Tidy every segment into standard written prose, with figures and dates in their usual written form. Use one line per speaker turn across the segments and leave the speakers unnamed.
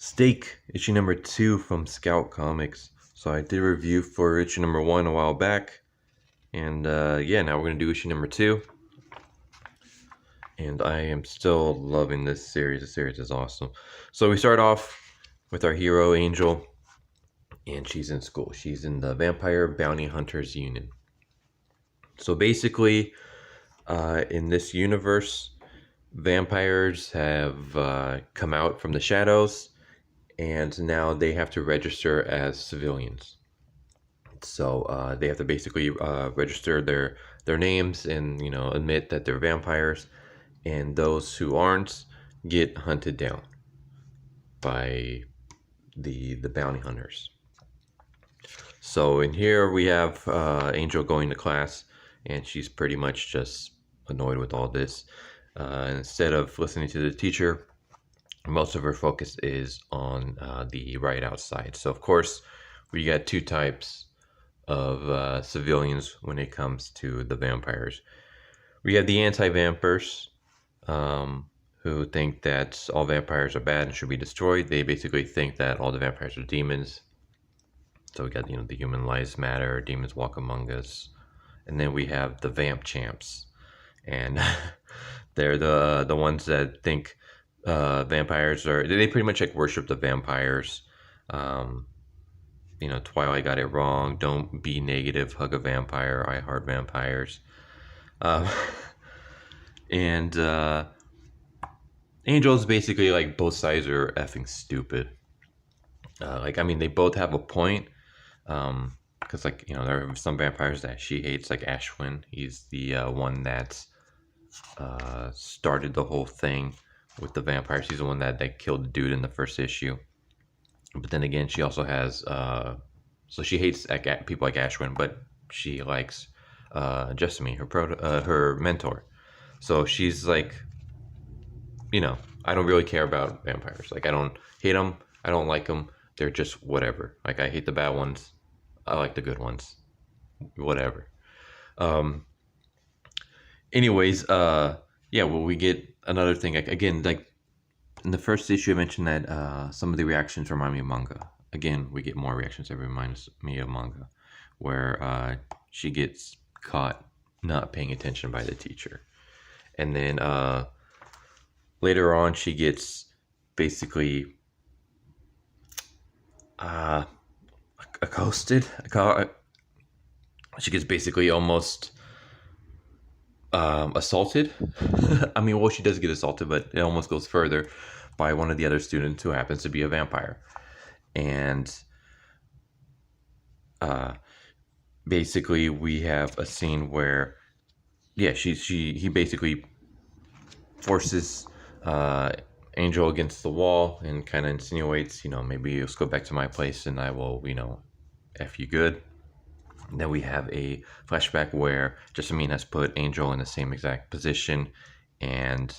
Steak, issue number 2 from Scout Comics. So I did a review for issue number 1 a while back. And yeah, now we're going to do issue number 2. And I am still loving this series. The series is awesome. So we start off with our hero, Angel. And she's in school. She's in the Vampire Bounty Hunters Union. So basically, in this universe, vampires have come out from the shadows. And now they have to register as civilians. So they have to basically register their names and admit that they're vampires, and those who aren't get hunted down by the bounty hunters. So in here we have Angel going to class, and she's pretty much just annoyed with all this. Instead of listening to the teacher, most of her focus is on the right outside. So of course we got two types of civilians when it comes to the vampires. We have the anti-vampires, who think that all vampires are bad and should be destroyed. They basically think that all the vampires are demons. So we got the human lives matter, demons walk among us. And then we have the vamp champs, and they're the ones that think vampires they pretty much like worship the vampires. Twilight got it wrong. Don't be negative. Hug a vampire. I heart vampires. And Angel's basically like both sides are effing stupid. They both have a point. Because there are some vampires that she hates, like Ashwin. He's the one that started the whole thing with the vampires. He's the one that killed the dude in the first issue. But then again, she also has so she hates people like Ashwin, but she likes Jessamy, her mentor. So she's like, I don't really care about vampires. Like, I don't hate them, I don't like them. They're just whatever. Like, I hate the bad ones, I like the good ones. Whatever. Anyways, yeah. Well, we get another thing. Again, like in the first issue, I mentioned that some of the reactions remind me of manga. Again, we get more reactions that remind me of manga, where she gets caught not paying attention by the teacher, and then later on, she gets basically accosted. She gets basically almost assaulted. She does get assaulted, but it almost goes further by one of the other students who happens to be a vampire. And basically we have a scene where he basically forces Angel against the wall and kind of insinuates, maybe let's go back to my place and I will, F you good. And then we have a flashback where Jessamy has put Angel in the same exact position, and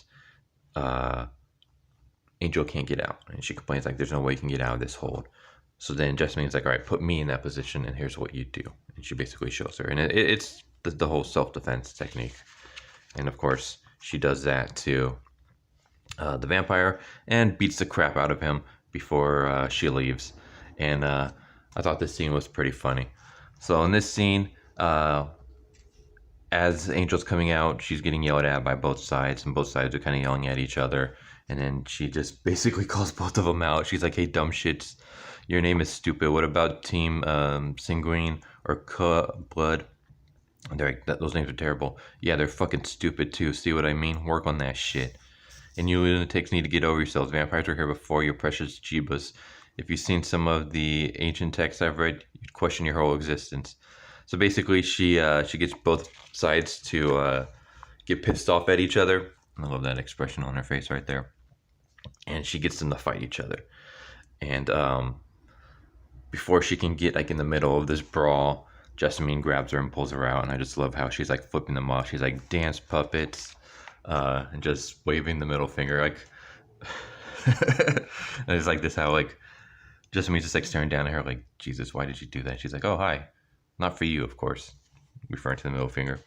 Angel can't get out. And she complains, like, there's no way you can get out of this hold. So then Jessamy's like, all right, put me in that position, and here's what you do. And she basically shows her. And it's the whole self-defense technique. And, of course, she does that to the vampire and beats the crap out of him before she leaves. And I thought this scene was pretty funny. So in this scene, as Angel's coming out, she's getting yelled at by both sides, and both sides are kind of yelling at each other. And then she just basically calls both of them out. She's like, hey, dumb shits, your name is stupid. What about Team Sanguine or Blood? And they're like, those names are terrible. Yeah, they're fucking stupid too. See what I mean? Work on that shit. And you lunatics need to get over yourselves. Vampires were here before your precious Jeebas. If you've seen some of the ancient texts I've read, you'd question your whole existence. So basically, she gets both sides to get pissed off at each other. I love that expression on her face right there. And she gets them to fight each other. And before she can get in the middle of this brawl, Jessamy grabs her and pulls her out. And I just love how she's flipping them off. She's like, dance puppets, and just waving the middle finger and it's like this how Jessamy's just staring down at her like, Jesus, why did you do that? She's like, oh, hi. Not for you, of course. Referring to the middle finger.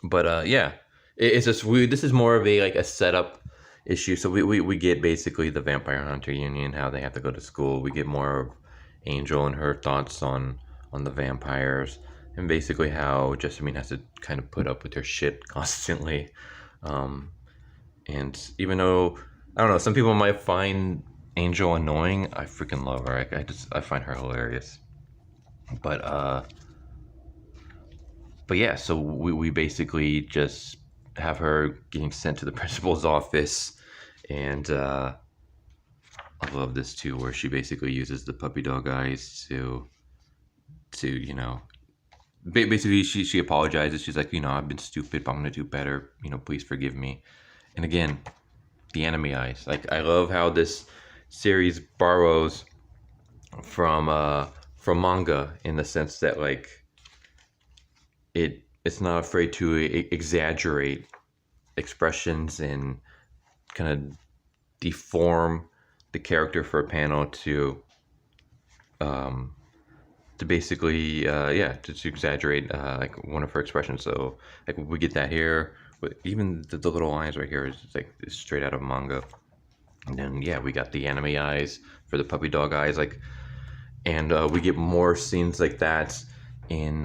But yeah, it's just weird. This is more of a setup issue. So we get basically the Vampire Hunter Union, how they have to go to school. We get more of Angel and her thoughts on the vampires, and basically how Jessamy has to kind of put up with her shit constantly. Um, and even though I don't know, some people might find Angel annoying, I freaking love her. I find her hilarious. But yeah, so we basically just have her getting sent to the principal's office, and I love this too, where she basically uses the puppy dog eyes to basically she apologizes. She's like, I've been stupid, but I'm gonna do better. Please forgive me. And again, the anime eyes. Like, I love how this series borrows from manga, in the sense that, like, it's not afraid to exaggerate expressions and kind of deform the character for a panel to basically to exaggerate like one of her expressions. So like we get that here, but even the little lines right here is like straight out of manga. And then we got the anime eyes for the puppy dog eyes, like, and we get more scenes like that in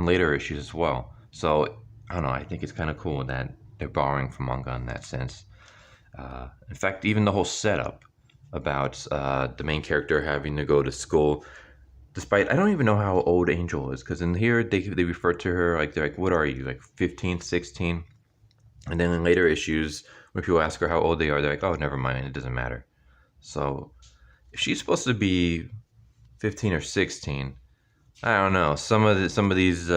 later issues as well. So I don't know, I think it's kind of cool that they're borrowing from manga in that sense. In fact, even the whole setup about the main character having to go to school, despite, I don't even know how old Angel is, because in here they refer to her like, they're like, what are you, like 15, 16? And then in later issues, when people ask her how old they are, they're like, oh, never mind, it doesn't matter. So if she's supposed to be 15 or 16, I don't know. Some of these images,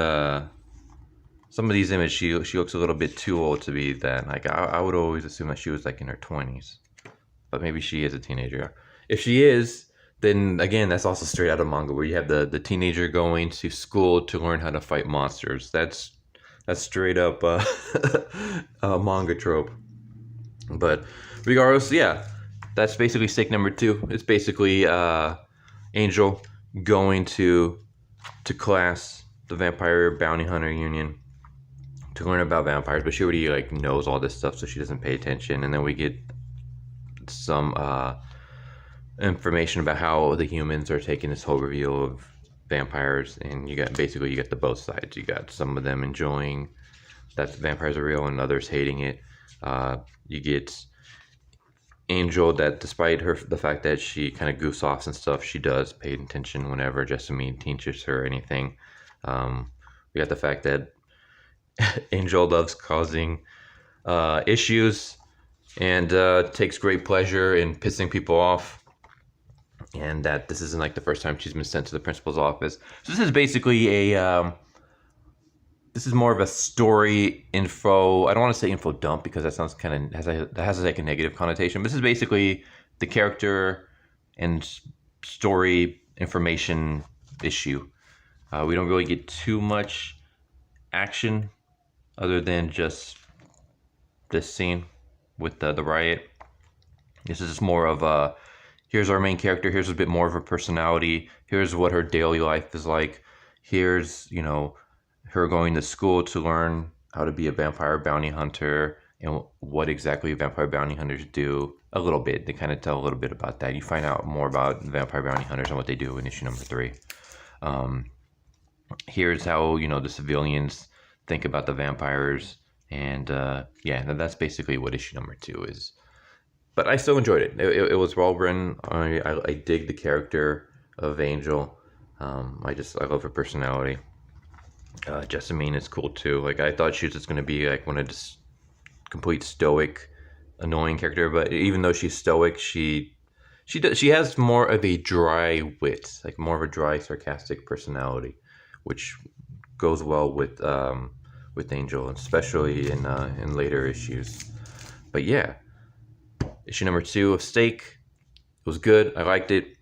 she looks a little bit too old to be that. Like, I would always assume that she was like in her 20s, but maybe she is a teenager. If she is, then again, that's also straight out of manga, where you have the teenager going to school to learn how to fight monsters. That's straight up a manga trope. But regardless, that's basically stake number 2. It's basically Angel going to class, the Vampire Bounty Hunter Union, to learn about vampires, but she already like knows all this stuff, so she doesn't pay attention. And then we get some information about how the humans are taking this whole reveal of vampires, and you got the both sides. You got some of them enjoying that vampires are real, and others hating it. You get Angel, that despite the fact that she kind of goofs off and stuff, she does pay attention whenever Jessamy teaches her anything. We got the fact that Angel loves causing issues and takes great pleasure in pissing people off, and that this isn't like the first time she's been sent to the principal's office. So this is basically this is more of a story info. I don't want to say info dump, because that sounds kind of that has like a negative connotation. But this is basically the character and story information issue. We don't really get too much action other than just this scene with the riot. This is just more of a, here's our main character, here's a bit more of her personality, here's what her daily life is like, here's, her going to school to learn how to be a vampire bounty hunter, and what exactly vampire bounty hunters do. A little bit, they kind of tell a little bit about that. You find out more about vampire bounty hunters and what they do in issue number 3. Here's how, the civilians think about the vampires, and that's basically what issue number 2 is. But I still enjoyed it. It was well written. I dig the character of Angel. I love her personality. Jessamy is cool too. Like, I thought she was just gonna be like one of this complete stoic, annoying character, but even though she's stoic, she has more of a dry wit, like more of a dry, sarcastic personality, which goes well with Angel, especially in later issues. But yeah, issue number 2 of Stake was good. I liked it.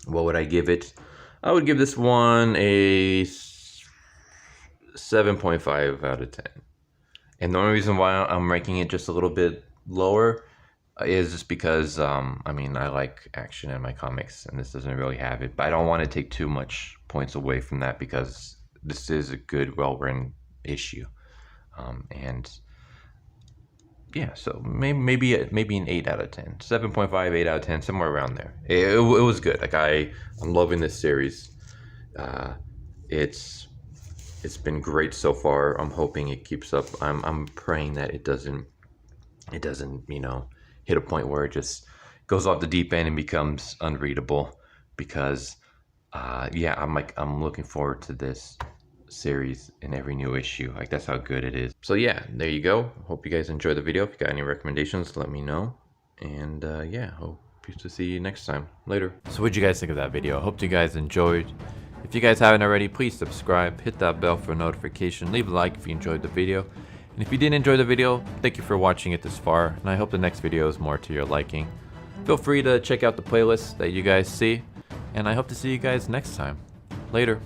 What would I give it? I would give this one a 7.5 out of 10. And the only reason why I'm ranking it just a little bit lower is just because I like action in my comics, and this doesn't really have it. But I don't want to take too much points away from that, because this is a good, well-written issue. And yeah, so maybe an 8 out of 10, 7.5, 8 out of 10, somewhere around there. It was good. Like I'm loving this series. It's been great so far. I'm hoping it keeps up. I'm praying that it doesn't hit a point where it just goes off the deep end and becomes unreadable, because yeah, I'm looking forward to this series in every new issue. Like, that's how good it is. So yeah, there you go. Hope you guys enjoyed the video. If you got any recommendations, let me know. And yeah, hope to see you next time. Later. So what'd you guys think of that video? Hope you guys enjoyed. If you guys haven't already, please subscribe, hit that bell for a notification, leave a like if you enjoyed the video. And if you didn't enjoy the video, thank you for watching it this far, and I hope the next video is more to your liking. Feel free to check out the playlist that you guys see, and I hope to see you guys next time. Later.